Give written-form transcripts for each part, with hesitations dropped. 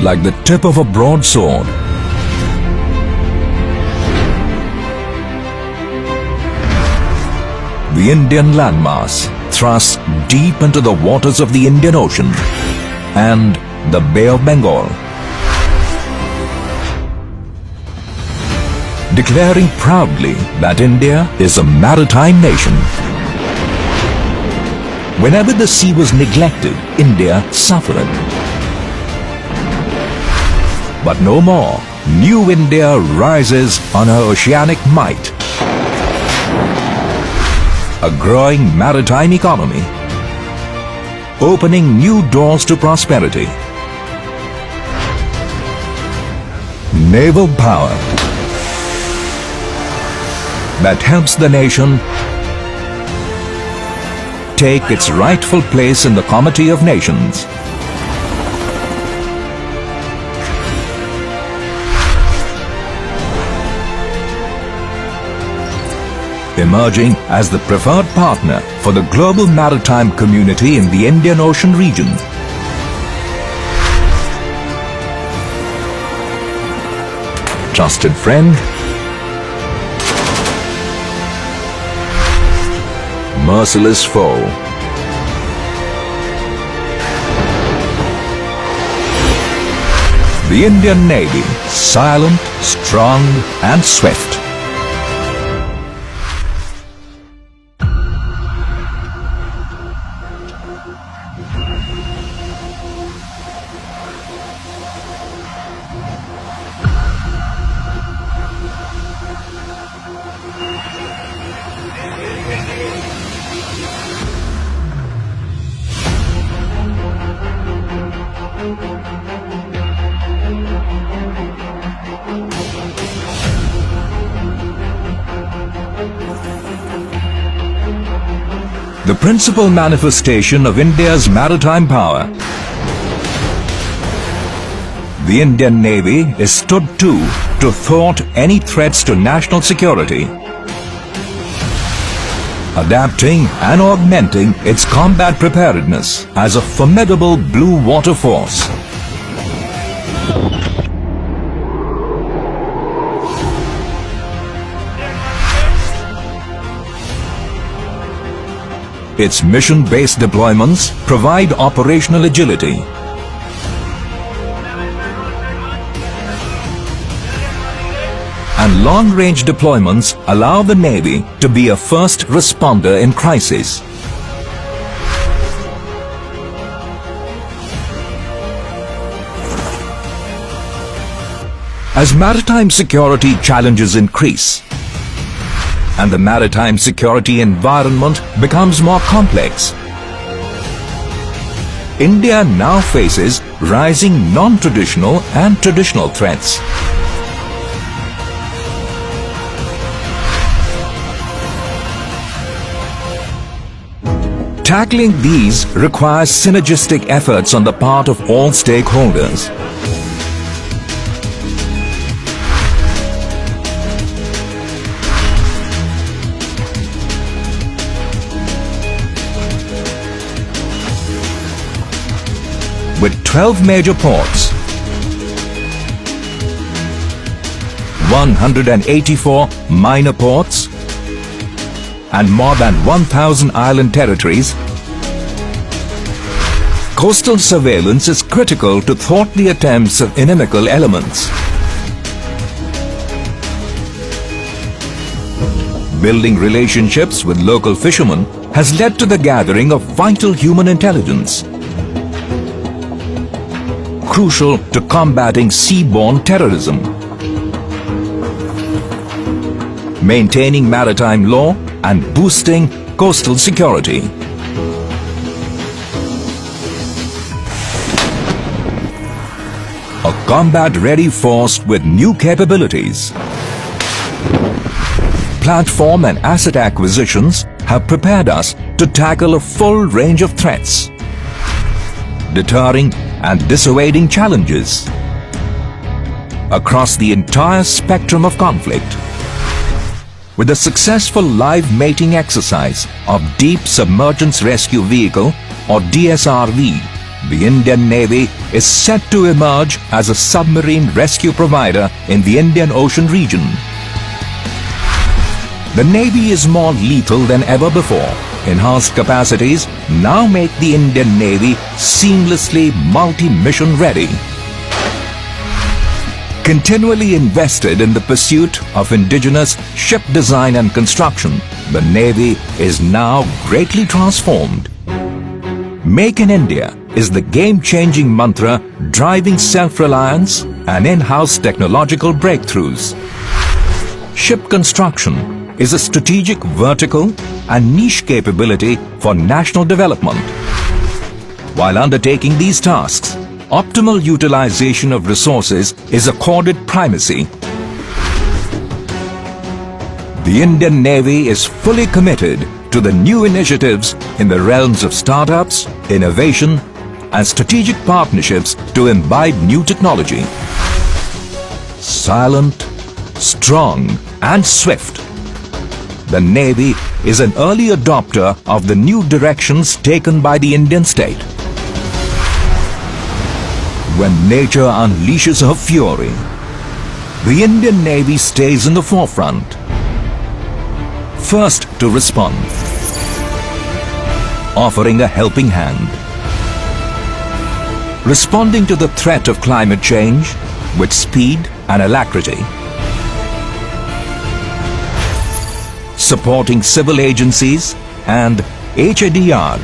like the tip of a broadsword. The Indian landmass thrusts deep into the waters of the Indian Ocean and the Bay of Bengal, declaring proudly that India is a maritime nation. Whenever the sea was neglected, India suffered. But no more. New India rises on her oceanic might. A growing maritime economy, opening new doors to prosperity. Naval power that helps the nation take its rightful place in the Comity of Nations. Emerging as the preferred partner for the global maritime community in the Indian Ocean region. Trusted friend, merciless foe. The Indian Navy, silent, strong and swift. The principal manifestation of India's maritime power. The Indian Navy is stood to thwart any threats to national security, adapting and augmenting its combat preparedness as a formidable blue water force. Its mission-based deployments provide operational agility. And long-range deployments allow the Navy to be a first responder in crisis. As maritime security challenges increase, and the maritime security environment becomes more complex, India now faces rising non-traditional and traditional threats. Tackling these requires synergistic efforts on the part of all stakeholders. With 12 major ports, 184 minor ports, and more than 1,000 island territories, coastal surveillance is critical to thwart the attempts of inimical elements. Building relationships with local fishermen has led to the gathering of vital human intelligence, crucial to combating seaborne terrorism, maintaining maritime law and boosting coastal security. A combat-ready force with new capabilities. Platform and asset acquisitions have prepared us to tackle a full range of threats, deterring and dissuading challenges across the entire spectrum of conflict. With the successful live mating exercise of Deep Submergence Rescue Vehicle or DSRV, the Indian Navy is set to emerge as a submarine rescue provider in the Indian Ocean region. The Navy is more lethal than ever before. Enhanced capacities now make the Indian Navy seamlessly multi-mission ready. Continually invested in the pursuit of indigenous ship design and construction, the Navy is now greatly transformed. Make in India is the game-changing mantra driving self-reliance and in-house technological breakthroughs. Ship construction is a strategic vertical and niche capability for national development. While undertaking these tasks, optimal utilization of resources is accorded primacy. The Indian Navy is fully committed to the new initiatives in the realms of startups, innovation, and strategic partnerships to imbibe new technology. Silent, strong, and swift, the Navy is an early adopter of the new directions taken by the Indian state. When nature unleashes her fury, the Indian Navy stays in the forefront, first to respond, offering a helping hand, responding to the threat of climate change with speed and alacrity, supporting civil agencies and HADR,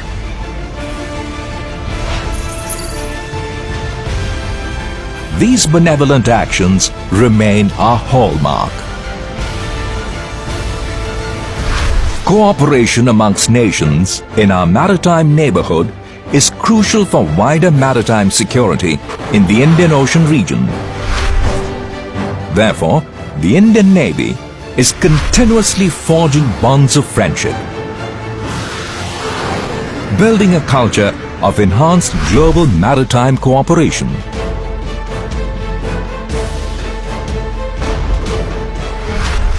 these benevolent actions remain our hallmark. Cooperation amongst nations in our maritime neighborhood is crucial for wider maritime security in the Indian Ocean region. Therefore, the Indian Navy is continuously forging bonds of friendship, building a culture of enhanced global maritime cooperation.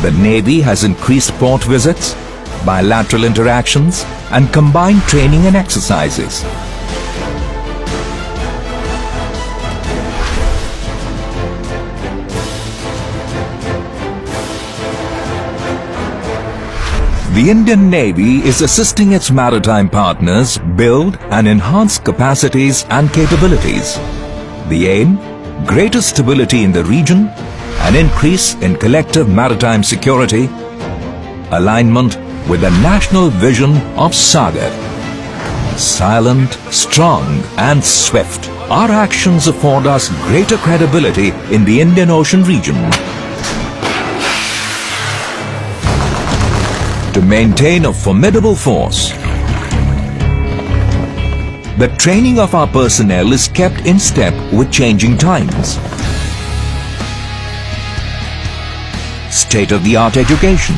The Navy has increased port visits, bilateral interactions, and combined training and exercises. The Indian Navy is assisting its maritime partners build and enhance capacities and capabilities. The aim: greater stability in the region, an increase in collective maritime security, alignment with the national vision of Sagar. Silent, strong, and swift, our actions afford us greater credibility in the Indian Ocean region. To maintain a formidable force, the training of our personnel is kept in step with changing times. State-of-the-art education,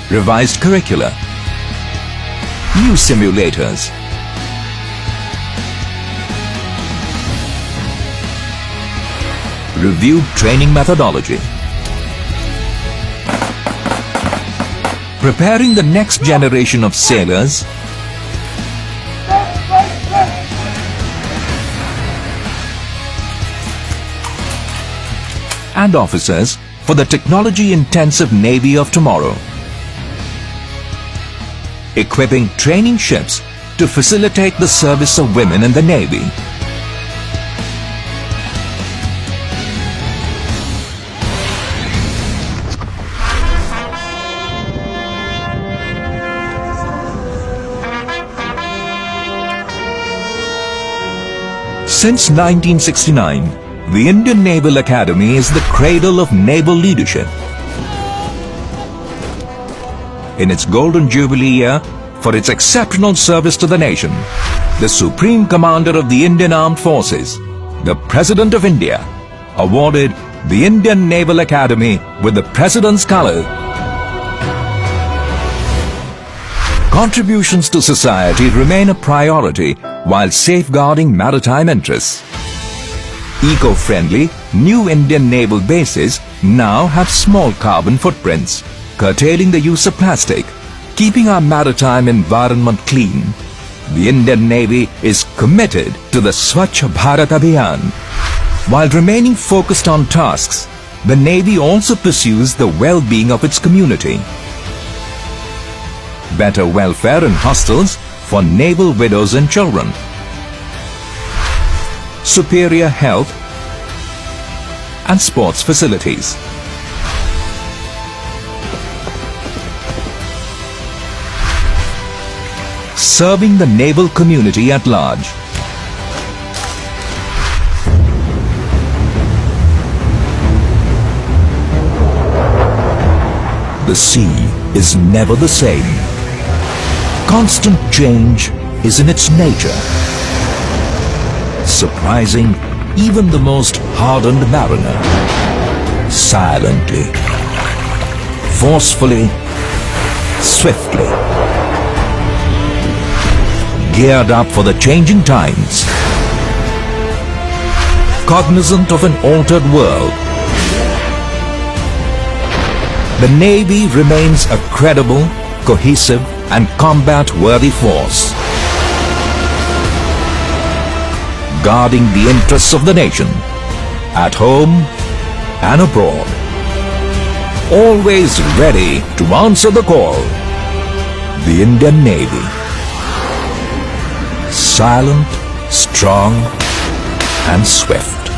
revised curricula, new simulators, reviewed training methodology, preparing the next generation of sailors and officers for the technology-intensive Navy of tomorrow. Equipping training ships to facilitate the service of women in the Navy. Since 1969, the Indian Naval Academy is the cradle of naval leadership. In its Golden Jubilee year, for its exceptional service to the nation, the Supreme Commander of the Indian Armed Forces, the President of India, awarded the Indian Naval Academy with the President's Color. Contributions to society remain a priority while safeguarding maritime interests. Eco-friendly, new Indian naval bases now have small carbon footprints, curtailing the use of plastic, keeping our maritime environment clean. The Indian Navy is committed to the Swachh Bharat Abhiyan. While remaining focused on tasks, the Navy also pursues the well-being of its community. Better welfare in hostels for naval widows and children. Superior health and sports facilities. Serving the naval community at large. The sea is never the same. Constant change is in its nature, surprising even the most hardened mariner. Silently, forcefully, swiftly, geared up for the changing times, cognizant of an altered world. The Navy remains a credible, cohesive and combat-worthy force, guarding the interests of the nation, at home and abroad. Always ready to answer the call. The Indian Navy. Silent, strong and swift.